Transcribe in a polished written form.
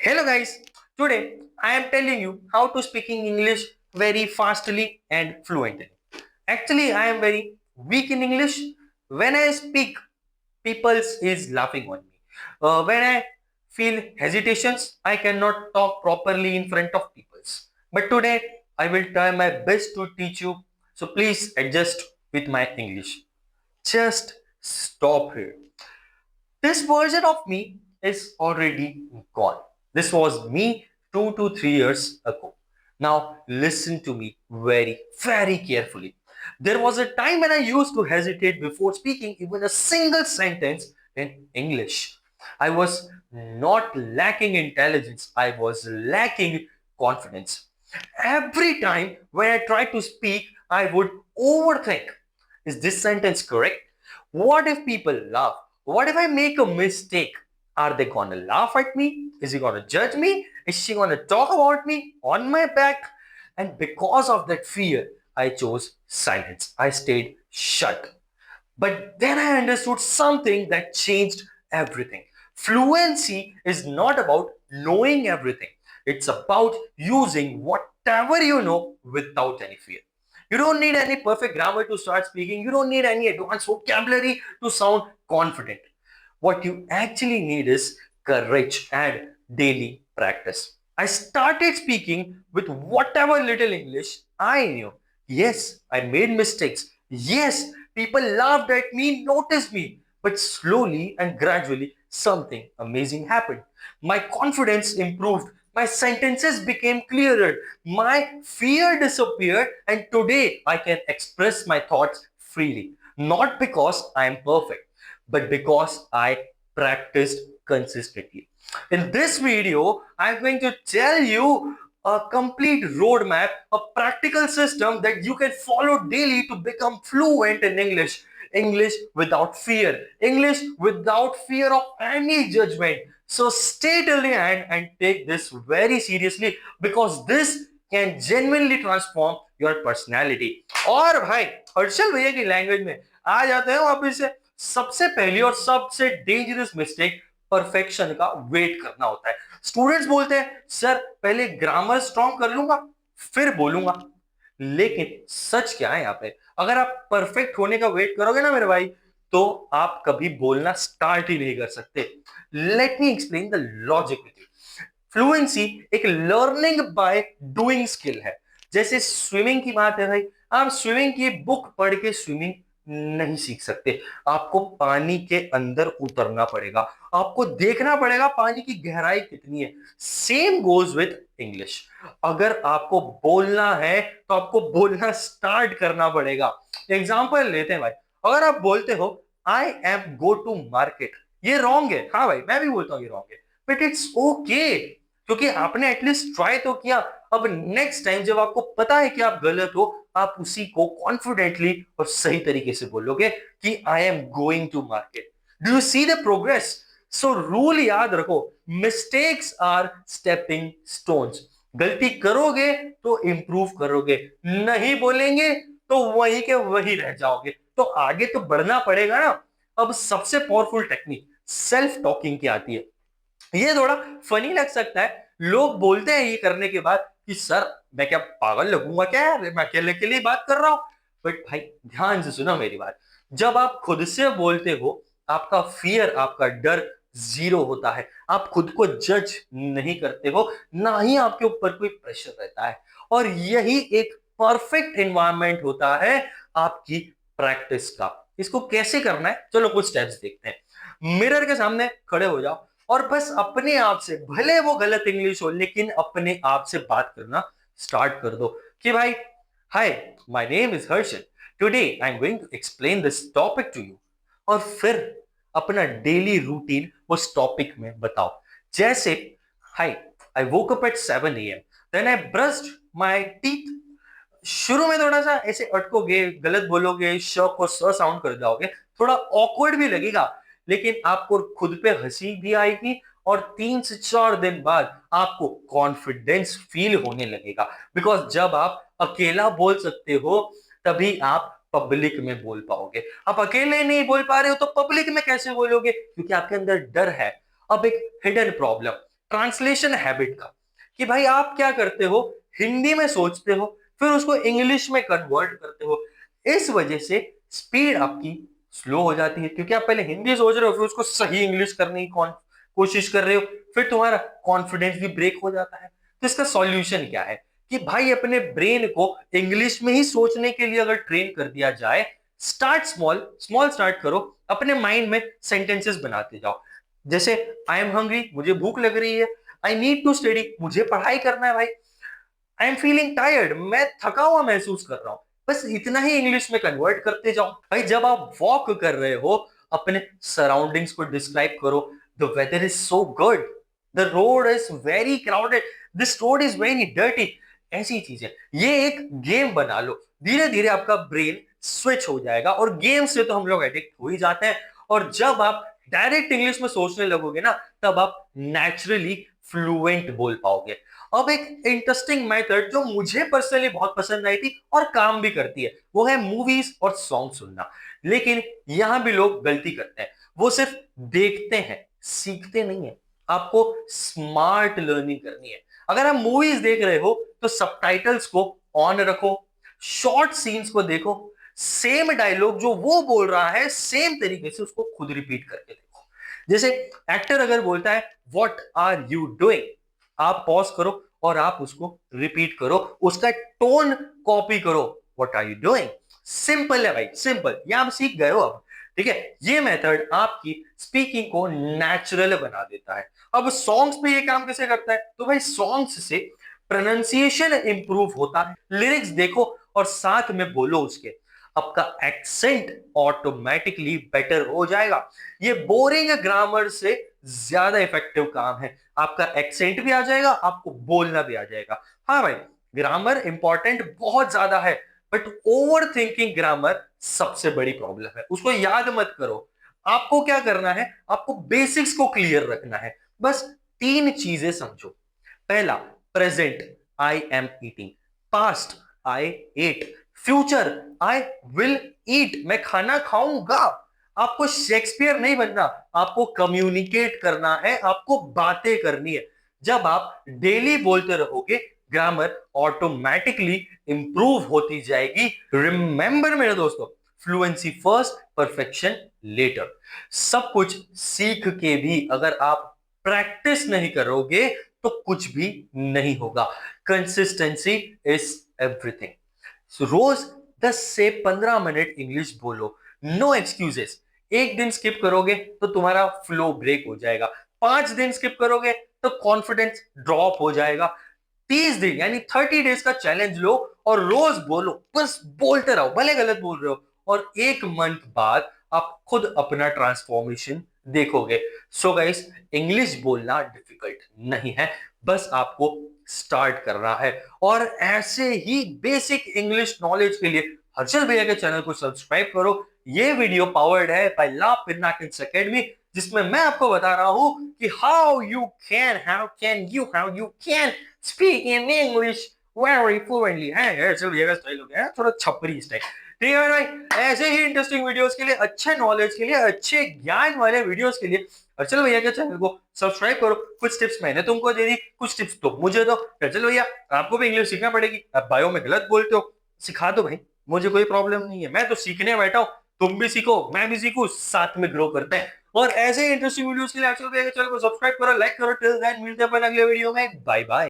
Hello guys, today I am telling you how to speaking English very fastly and fluently. Actually, I am very weak in English. When I speak, people is laughing on me. When I feel hesitations, I cannot talk properly in front of people. But today I will try my best to teach you. So please adjust with my English. Just stop here. This version of me is already gone. This was me 2 to 3 years ago. Now listen to me very carefully. There was a time when I used to hesitate before speaking even a single sentence in English. I was not lacking intelligence, I was lacking confidence. Every time when I tried to speak, I would overthink. Is this sentence correct? What if people laugh? What if I make a mistake? Are they gonna laugh at me? Is he gonna judge me? Is she gonna talk about me on my back? And because of that fear, I chose silence. I stayed shut. But then I understood something that changed everything. Fluency is not about knowing everything, it's about using whatever you know without any fear. You don't need any perfect grammar to start speaking, you don't need any advanced vocabulary to sound confident. What you actually need is courage and daily practice. I started speaking with whatever little English I knew. Yes, I made mistakes. Yes, people laughed at me, noticed me. But slowly and gradually, something amazing happened. My confidence improved. My sentences became clearer. My fear disappeared. And today, I can express my thoughts freely. Not because I am perfect, but because I practiced consistently. In this video, I'm going to tell you a complete roadmap, a practical system that you can follow daily to become fluent in English. English without fear. English without fear of any judgment. So stay till the end and take this very seriously because this can genuinely transform your personality. और भाई हर्षल भैया की language में आ जाते हैं वापस से सबसे पहली और सबसे डेंजरस मिस्टेक परफेक्शन का वेट करना होता है। स्टूडेंट्स बोलते हैं सर पहले ग्रामर स्ट्रॉन्ग कर लूंगा फिर बोलूंगा, लेकिन सच क्या है यहाँ पे, अगर आप परफेक्ट होने का वेट करोगे ना मेरे भाई तो आप कभी बोलना स्टार्ट ही नहीं कर सकते। Let me explain the logic with you. Fluency एक लर्निंग बाय डूइंग स्किल है। जैसे स्विमिंग की बात है भाई, आप स्विमिंग की बुक पढ़ के स्विमिंग नहीं सीख सकते, आपको पानी के अंदर उतरना पड़ेगा, आपको देखना पड़ेगा पानी की गहराई कितनी है। Same goes with English. अगर आपको बोलना है तो आपको बोलना स्टार्ट करना पड़ेगा। एग्जाम्पल लेते हैं भाई, अगर आप बोलते हो I am go to market, ये रॉन्ग है, हाँ भाई मैं भी बोलता हूँ ये रॉन्ग है, बट इट्स ओके क्योंकि आपने एटलीस्ट ट्राई तो किया। अब नेक्स्ट टाइम जब आपको पता है कि आप गलत हो, आप उसी को कॉन्फिडेंटली और सही तरीके से बोलोगे कि I am going to market. Do you see the progress? So rule याद रखो, मिस्टेक्स आर स्टेपिंग स्टोन्स। गलती करोगे तो इंप्रूव करोगे, नहीं बोलेंगे तो वही के वही रह जाओगे, तो आगे तो बढ़ना पड़ेगा ना। अब सबसे पावरफुल टेक्निक सेल्फ टॉकिंग की आती है। ये थोड़ा फनी लग सकता है, लोग बोलते हैं ये करने के बाद कि सर मैं क्या पागल लगूंगा क्या यार, मैं अकेले के लिए बात कर रहा हूं। बट भाई ध्यान से सुनो मेरी बात, जब आप खुद से बोलते हो आपका फियर, आपका डर जीरो होता है, आप खुद को जज नहीं करते हो, ना ही आपके ऊपर कोई प्रेशर रहता है, और यही एक परफेक्ट एनवायरनमेंट होता है आपकी प्रैक्टिस का। इसको कैसे करना है चलो कुछ स्टेप्स देखते हैं। मिरर के सामने खड़े हो जाओ और बस अपने आप से, भले वो गलत इंग्लिश हो लेकिन अपने आप से बात करना स्टार्ट कर दो कि भाई hi my name is Harshal, today I am going to explain this topic to you. और फिर अपना डेली रूटीन उस टॉपिक में बताओ। जैसे hi I woke up at 7 AM, then I brushed my teeth. शुरू में थोड़ा सा ऐसे अटकोगे, गलत बोलोगे, श को स साउंड कर जाओगे, थोड़ा ऑकवर्ड भी लगेगा, लेकिन आपको खुद पे हंसी भी आएगी और 3 से 4 दिन बाद आपको कॉन्फिडेंस फील होने लगेगा। बिकॉज जब आप अकेला बोल सकते हो तभी आप पब्लिक में बोल पाओगे। आप अकेले नहीं बोल पा रहे हो तो पब्लिक में कैसे बोलोगे, क्योंकि आपके अंदर डर है। अब एक हिडन प्रॉब्लम, ट्रांसलेशन हैबिट का, कि भाई आप क्या करते हो, हिंदी में सोचते हो फिर उसको इंग्लिश में कन्वर्ट करते हो, इस वजह से स्पीड आपकी स्लो हो जाती है, क्योंकि आप पहले हिंदी सोच रहे हो फिर उसको सही इंग्लिश करने की कोशिश कर रहे हो, फिर तुम्हारा कॉन्फिडेंस भी ब्रेक हो जाता है। तो इसका सॉल्यूशन क्या है कि भाई अपने ब्रेन को इंग्लिश में ही सोचने के लिए अगर ट्रेन कर दिया जाए, स्टार्ट स्मॉल, स्मॉल स्टार्ट करो, अपने माइंड में सेंटेंसेस बनाते जाओ। जैसे आई एम हंग्री, मुझे भूख लग रही है, आई नीड टू स्टडी, मुझे पढ़ाई करना है भाई, आई एम फीलिंग टायर्ड, मैं थका हुआ महसूस कर रहा हूं, बस इतना ही इंग्लिश में कन्वर्ट करते जाओ। भाई जब आप वॉक कर रहे हो, अपने सराउंडिंग्स को डिस्क्राइब करो, the weather is so good, the road is very crowded, this road is very dirty, ऐसी चीजें, ये एक गेम बना लो, धीरे धीरे आपका ब्रेन स्विच हो जाएगा। और गेम से तो हम लोग एडिक्ट हो ही जाते हैं, और जब आप डायरेक्ट इंग्लिश में सोचने लगोगे ना, तब आप नेचुरली फ्लुएंट बोल पाओगे। अब एक इंटरेस्टिंग मेथड जो मुझे पर्सनली बहुत पसंद आई थी और काम भी करती है, वो है मूवीज और सॉन्ग सुनना। लेकिन यहां भी लोग गलती करते हैं, वो सिर्फ देखते हैं, सीखते नहीं है। आपको स्मार्ट लर्निंग करनी है। अगर आप मूवीज देख रहे हो तो सबटाइटल्स को ऑन रखो, शॉर्ट सीन्स को देखो, सेम डायलॉग जो वो बोल रहा है सेम तरीके से उसको खुद रिपीट करके देखो। जैसे एक्टर अगर बोलता है व्हाट आर यू डूइंग, आप पॉज करो और आप उसको रिपीट करो, उसका टोन कॉपी करो, what are you doing. Simple है भाई, सिंपल, ये आप सीख गए हो अब। ठीक है, ये मेथड आपकी स्पीकिंग को नेचुरल बना देता है। अब सॉन्ग्स पे ये काम कैसे करता है, तो भाई सॉन्ग्स से प्रोनाउंसिएशन इंप्रूव होता है। लिरिक्स देखो और साथ में बोलो उसके, आपका एक्सेंट ऑटोमेटिकली बेटर हो जाएगा। ये बोरिंग ग्रामर से ज्यादा इफेक्टिव काम है, आपका एक्सेंट भी आ जाएगा, आपको बोलना भी आ जाएगा। हाँ भाई, ग्रामर इंपॉर्टेंट बहुत ज्यादा है, बट ओवर थिंकिंग ग्रामर सबसे बड़ी प्रॉब्लम है, उसको याद मत करो। आपको क्या करना है, आपको बेसिक्स को क्लियर रखना है। बस तीन चीजें समझो। पहला, present, I am eating, past, I ate, future, I will eat, मैं खाना खाऊंगा। आपको शेक्सपियर नहीं बनना, आपको कम्युनिकेट करना है, आपको बातें करनी है। जब आप डेली बोलते रहोगे, ग्रामर ऑटोमेटिकली इंप्रूव होती जाएगी। रिमेंबर मेरे दोस्तों, फ्लुएंसी फर्स्ट, परफेक्शन लेटर। सब कुछ सीख के भी अगर आप प्रैक्टिस नहीं करोगे तो कुछ भी नहीं होगा। Consistency is everything. रोज 10 से 15 मिनट इंग्लिश बोलो, नो एक्सक्यूजेस। एक दिन स्किप करोगे तो तुम्हारा फ्लो ब्रेक हो जाएगा, 5 दिन स्किप करोगे तो कॉन्फिडेंस ड्रॉप हो जाएगा। 30 दिन यानी 30 डेज का चैलेंज लो और रोज बोलो, बस बोलते रहो, भले गलत बोल रहे हो, और 1 मंथ बाद आप खुद अपना ट्रांसफॉर्मेशन देखोगे। सो गाइस, इंग्लिश बोलना डिफिकल्ट नहीं है, बस आपको स्टार्ट करना है। और ऐसे ही बेसिक इंग्लिश नॉलेज के लिए हर्षल भैया के चैनल को सब्सक्राइब करो। ये वीडियो पावर्ड है बाय ला पिनाकिंस एकेडमी, जिसमें मैं आपको बता रहा हूं कि how you can speak in English very fluently. है हर्षल भैया का स्टाइल हो गया है थोड़ा छपरी स्टाइल। ठीक है भाई, ऐसे ही इंटरेस्टिंग वीडियोस के लिए, अच्छे नॉलेज के लिए, अच्छे ज्ञान वाले वीडियोस के लिए हर्षल भैया के चैनल को सब्सक्राइब करो। कुछ टिप्स मैंने तुमको दे दी, कुछ टिप्स तो मुझे दो। हर्षल भैया, आपको भी इंग्लिश सीखना पड़ेगी, आप बायो में गलत बोलते हो, सिखा दो भाई, मुझे कोई प्रॉब्लम नहीं है, मैं तो सीखने बैठा हूं। तुम भी सीखो, मैं भी सीखूं, साथ में ग्रो करते हैं। और ऐसे इंटरेस्टिंग वीडियोस के लिए हर्षल भैया के चैनल को सब्सक्राइब करो, लाइक करो। टिल देन मिलते हैं अपन अगले वीडियो में, बाय बाय।